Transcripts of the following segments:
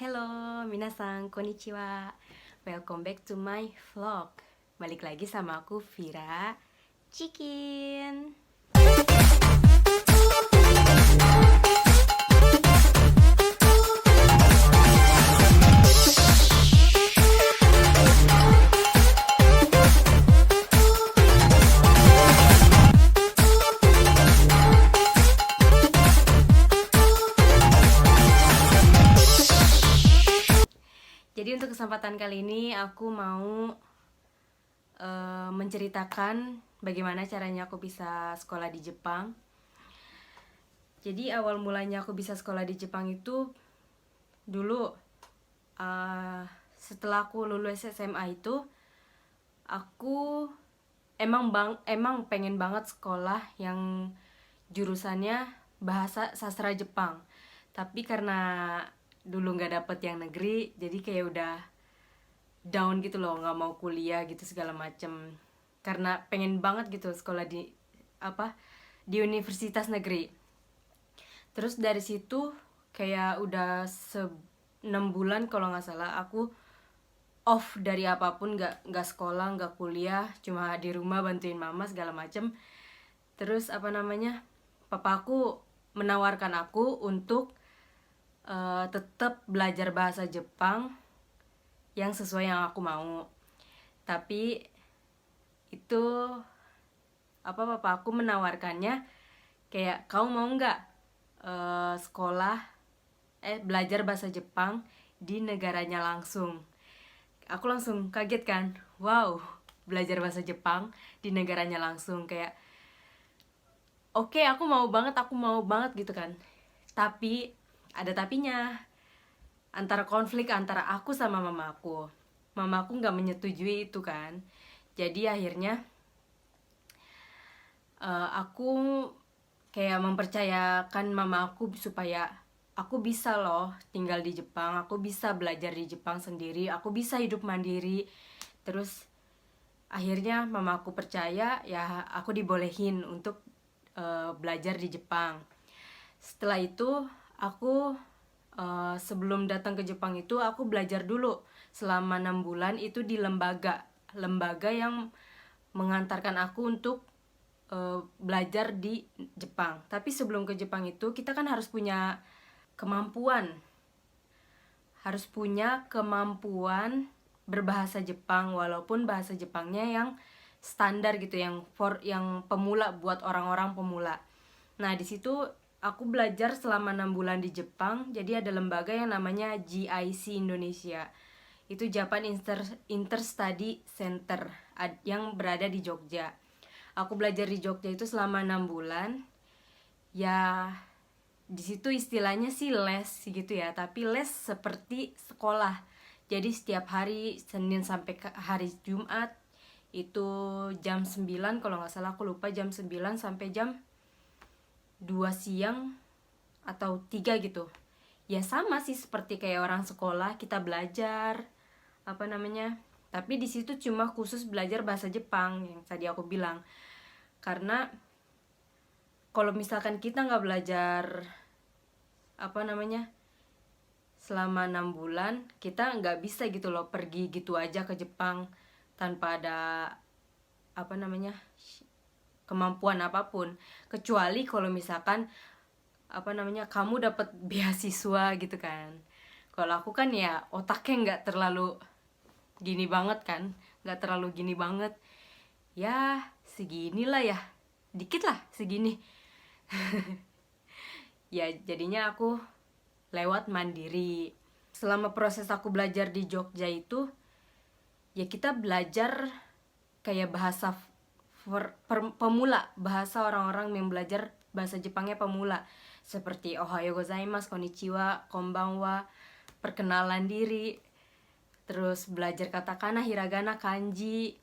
Hello, minasan, konnichiwa. Welcome back to my vlog. Balik lagi sama aku, Vira Chicken. Jadi untuk kesempatan kali ini aku mau menceritakan bagaimana caranya aku bisa sekolah di Jepang. Jadi awal mulanya aku bisa sekolah di Jepang itu dulu setelah aku lulus SMA itu aku emang pengen banget sekolah yang jurusannya bahasa sastra Jepang. Tapi karena dulu nggak dapet yang negeri, jadi kayak udah down gitu loh, nggak mau kuliah gitu segala macem. Karena pengen banget gitu sekolah di universitas negeri. Terus dari situ kayak udah 6 bulan kalau nggak salah aku off dari apapun, nggak sekolah, nggak kuliah, cuma di rumah bantuin mama segala macem. Terus papaku menawarkan aku untuk tetap belajar bahasa Jepang yang sesuai yang aku mau. Tapi itu papaku menawarkannya kayak, kau mau nggak belajar bahasa Jepang di negaranya langsung. Aku langsung kaget kan, wow, belajar bahasa Jepang di negaranya langsung. Kayak oke, aku mau banget gitu kan. Tapi ada tapinya, antara konflik antara aku sama mamaku. Mamaku nggak menyetujui itu kan. Jadi akhirnya aku kayak mempercayakan mama aku supaya aku bisa loh tinggal di Jepang, aku bisa belajar di Jepang sendiri, aku bisa hidup mandiri. Terus akhirnya mama aku percaya, ya aku dibolehin untuk belajar di Jepang. Setelah itu aku sebelum datang ke Jepang itu aku belajar dulu selama 6 bulan itu di lembaga yang mengantarkan aku untuk belajar di Jepang. Tapi sebelum ke Jepang itu kita kan harus punya kemampuan berbahasa Jepang, walaupun bahasa Jepangnya yang standar gitu, yang pemula, buat orang-orang pemula. Nah, di situ aku belajar selama 6 bulan di Jepang. Jadi ada lembaga yang namanya GIC Indonesia. Itu Japan Interstudy Center yang berada di Jogja. Aku belajar di Jogja itu selama 6 bulan. Ya, di situ istilahnya sih les gitu ya, tapi les seperti sekolah. Jadi setiap hari Senin sampai hari Jumat itu jam 9 kalau nggak salah, aku lupa, jam 9 sampai jam 2 siang atau 3 gitu. Ya sama sih seperti kayak orang sekolah, kita belajar tapi di situ cuma khusus belajar bahasa Jepang yang tadi aku bilang. Karena kalau misalkan kita nggak belajar selama 6 bulan, kita nggak bisa gitu loh pergi gitu aja ke Jepang tanpa ada kemampuan apapun, kecuali kalau misalkan kamu dapat beasiswa gitu kan. Kalau aku kan ya otaknya nggak terlalu gini banget kan, ya seginilah ya, dikit lah segini. Ya jadinya aku lewat mandiri. Selama proses aku belajar di Jogja itu, ya kita belajar kayak bahasa pemula, bahasa orang-orang yang belajar bahasa Jepangnya pemula, seperti ohayo gozaimasu, konnichiwa, konbanwa, perkenalan diri, terus belajar katakana, hiragana, kanji.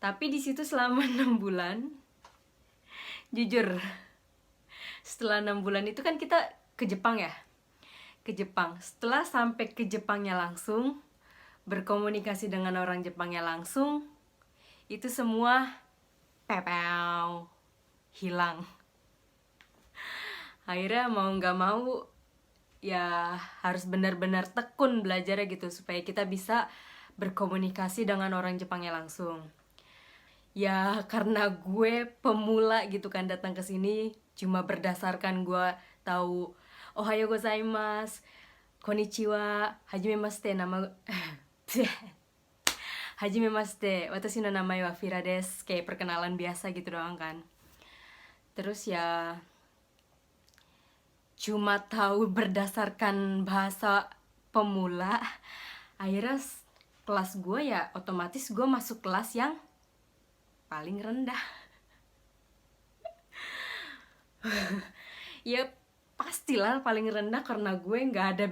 Tapi di situ selama 6 bulan, jujur, setelah 6 bulan itu kan kita ke Jepang ya. Setelah sampai ke Jepangnya langsung, berkomunikasi dengan orang Jepangnya langsung, itu semua hilang. Akhirnya mau nggak mau ya harus benar-benar tekun belajarnya gitu supaya kita bisa berkomunikasi dengan orang Jepangnya langsung. Ya karena gue pemula gitu kan datang ke sini cuma berdasarkan gue tahu Ohayo gozaimasu, konnichiwa, hajimemashite, nama hajimemashite, watashi no namae wa Fira desu, kayak perkenalan biasa gitu doang kan. Terus ya cuma tahu berdasarkan bahasa pemula. Akhirnya kelas gue ya otomatis gue masuk kelas yang paling rendah. Ya pastilah paling rendah karena gue nggak ada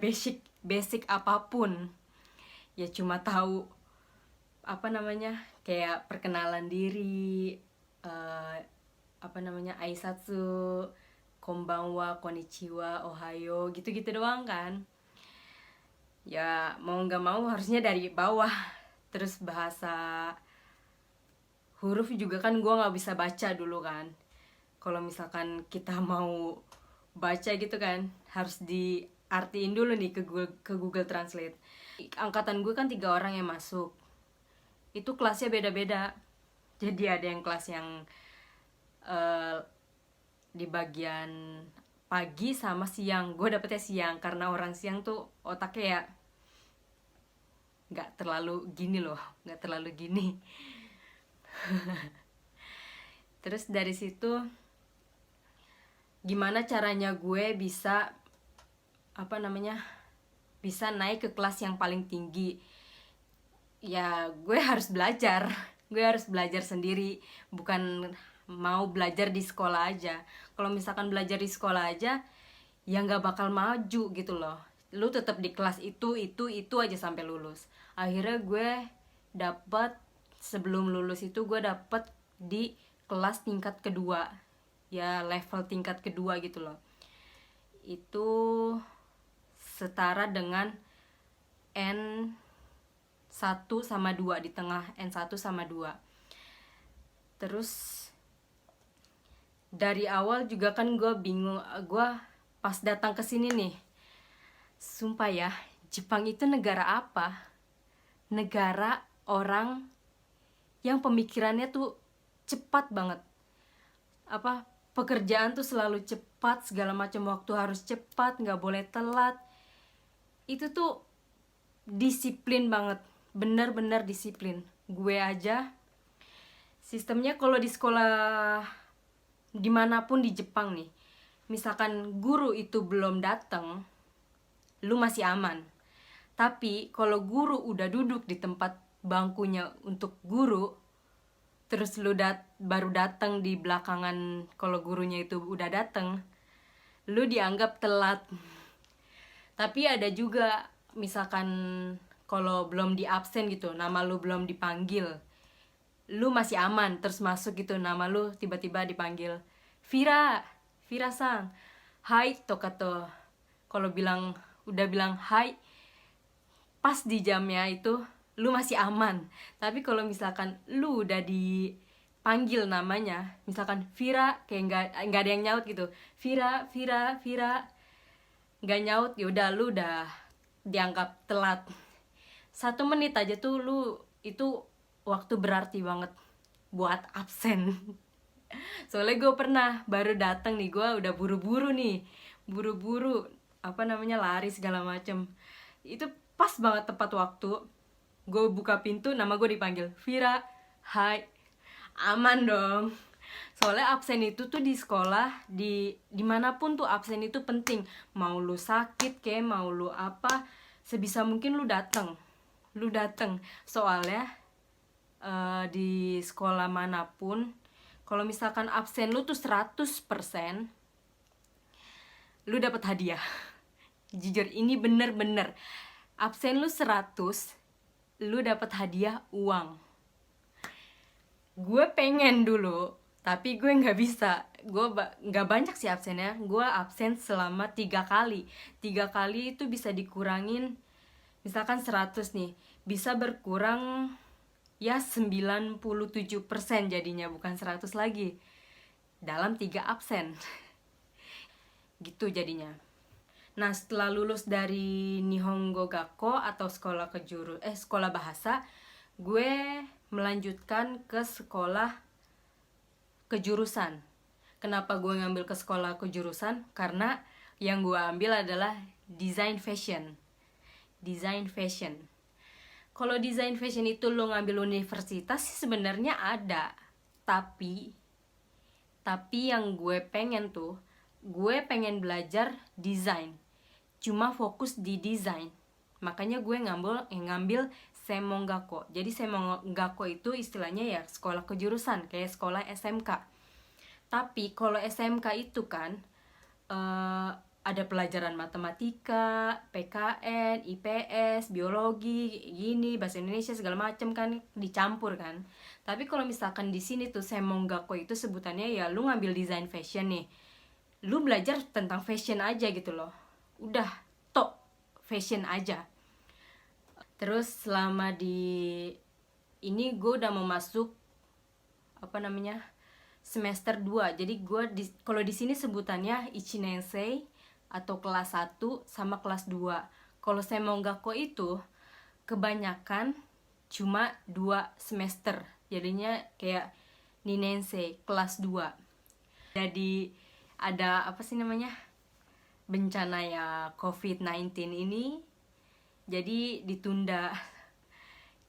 basic apapun. Ya cuma tahu apa namanya kayak perkenalan diri, aisatsu, konbanwa, konnichiwa, ohayo, gitu-gitu doang kan. Ya mau nggak mau harusnya dari bawah. Terus bahasa huruf juga kan gue nggak bisa baca dulu kan. Kalau misalkan kita mau baca gitu kan harus diartiin dulu nih ke Google Translate. Angkatan gue kan 3 orang yang masuk, itu kelasnya beda-beda. Jadi ada yang kelas yang di bagian pagi sama siang. Gue dapetnya siang karena orang siang tuh otaknya ya nggak terlalu gini loh, nggak terlalu gini. Terus dari situ gimana caranya gue bisa bisa naik ke kelas yang paling tinggi. Ya gue harus belajar. Gue harus belajar sendiri, bukan mau belajar di sekolah aja. Kalau misalkan belajar di sekolah aja ya nggak bakal maju gitu loh. Lu tetap di kelas itu aja sampai lulus. Akhirnya gue sebelum lulus itu gue dapet di kelas tingkat kedua, ya level tingkat kedua gitu loh. Itu setara dengan N1 sama 2, di tengah N1 sama 2. Terus dari awal juga kan gue bingung, gue pas datang ke sini nih, sumpah ya, Jepang itu negara apa? Negara orang yang pemikirannya tuh cepat banget. Pekerjaan tuh selalu cepat, segala macam waktu harus cepat, nggak boleh telat. Itu tuh disiplin banget, benar-benar disiplin. Gue aja sistemnya kalau di sekolah dimanapun di Jepang nih, misalkan guru itu belum datang, lu masih aman. Tapi kalau guru udah duduk di tempat bangkunya untuk guru, terus lu baru datang di belakangan kalau gurunya itu udah datang, lu dianggap telat. Tapi ada juga misalkan kalau belum di absen gitu, nama lu belum dipanggil, lu masih aman, terus masuk gitu, nama lu tiba-tiba dipanggil Vira sang, hai toka to. Kalau udah bilang hai pas di jamnya itu, lu masih aman. Tapi kalau misalkan lu udah dipanggil namanya, misalkan Vira, kayak nggak ada yang nyaut gitu, Vira nggak nyaut, yaudah lu udah dianggap telat. 1 menit aja tuh lu itu waktu berarti banget buat absen. Soalnya gue pernah baru datang nih, gue udah buru-buru lari segala macem. Itu pas banget tepat waktu gue buka pintu, nama gue dipanggil Vira, hai, aman dong. Soalnya absen itu tuh di sekolah, dimanapun tuh absen itu penting. Mau lu sakit kayak mau lu apa, sebisa mungkin lu datang. Soalnya di sekolah manapun, kalau misalkan absen lu tuh 100%, lu dapat hadiah. Jujur ini bener-bener, absen lu 100, lu dapat hadiah uang. Gue pengen dulu, tapi gue nggak bisa. Gue nggak banyak sih absennya. Gue absen selama 3 kali. 3 kali itu bisa dikurangin, misalkan 100 nih, bisa berkurang ya 97% jadinya, bukan 100 lagi, dalam 3 absen. Gitu jadinya. Nah, setelah lulus dari Nihongo Gakko atau sekolah bahasa, gue melanjutkan ke sekolah kejurusan. Kenapa gue ngambil ke sekolah kejurusan? Karena yang gue ambil adalah design fashion. Design fashion. Kalau design fashion itu lo ngambil universitas sih sebenarnya ada. Tapi yang gue pengen tuh, gue pengen belajar desain. Cuma fokus di desain. Makanya gue ngambil Semongako. Jadi Semongako itu istilahnya ya sekolah kejurusan, kayak sekolah SMK. Tapi kalau SMK itu kan ada pelajaran matematika, PKN, IPS, biologi, gini, bahasa Indonesia segala macam kan dicampur kan. Tapi kalau misalkan di sini tuh Semongako itu sebutannya ya lu ngambil desain fashion nih. Lu belajar tentang fashion aja gitu loh. Udah tok fashion aja. Terus selama di ini gue udah mau masuk semester 2. Jadi gue kalau di sini sebutannya Ichinensei atau kelas 1 sama kelas 2. Kalau Semongako itu kebanyakan cuma 2 semester. Jadinya kayak Ninensei kelas 2. Jadi ada bencana ya COVID-19 ini, jadi ditunda.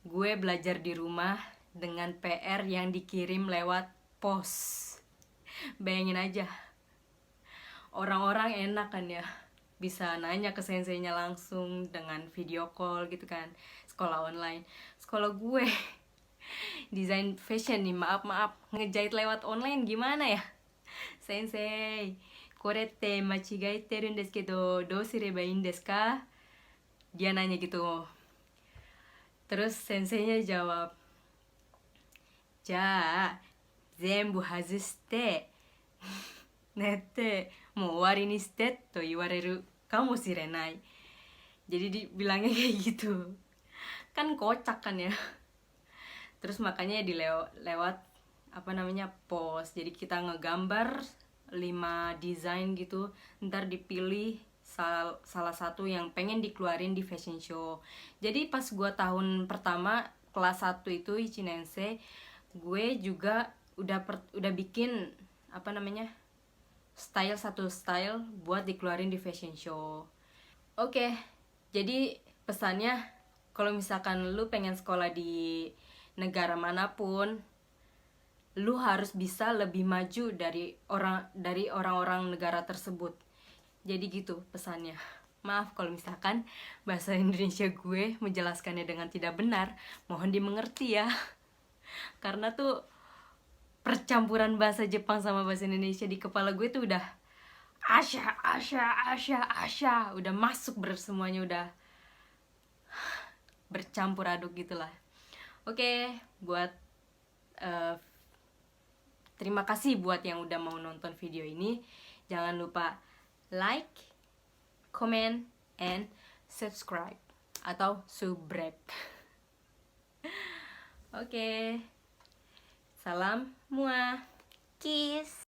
Gue belajar di rumah dengan PR yang dikirim lewat pos. Bayangin aja, orang-orang enak kan ya, bisa nanya ke senseinya langsung dengan video call gitu kan, sekolah online. Sekolah gue desain fashion nih, maaf ngejahit lewat online gimana ya, sensei これって間違えてるんですけどどうすればいいんですか? Dia nanya gitu. Terus senseinya jawab, じゃあ全部外して寝てもう終わりにしてと言われるかもしれない. Jadi dibilangnya kayak gitu. Kan kocak kan ya. Terus makanya lewat pos. Jadi kita ngegambar 5 desain gitu, ntar dipilih salah satu yang pengen dikeluarin di fashion show. Jadi pas gue tahun pertama kelas 1 itu Ichinensei, gue juga udah bikin satu style buat dikeluarin di fashion show. Oke, jadi pesannya kalau misalkan lu pengen sekolah di negara manapun, lu harus bisa lebih maju dari orang-orang negara tersebut. Jadi gitu pesannya. Maaf kalau misalkan bahasa Indonesia gue menjelaskannya dengan tidak benar, mohon dimengerti ya. Karena tuh percampuran bahasa Jepang sama bahasa Indonesia di kepala gue tuh udah Asya, udah masuk semuanya, udah bercampur aduk gitulah. Oke, terima kasih buat yang udah mau nonton video ini. Jangan lupa like, comment, and subscribe atau subrek. Oke. Salam mua. Kiss.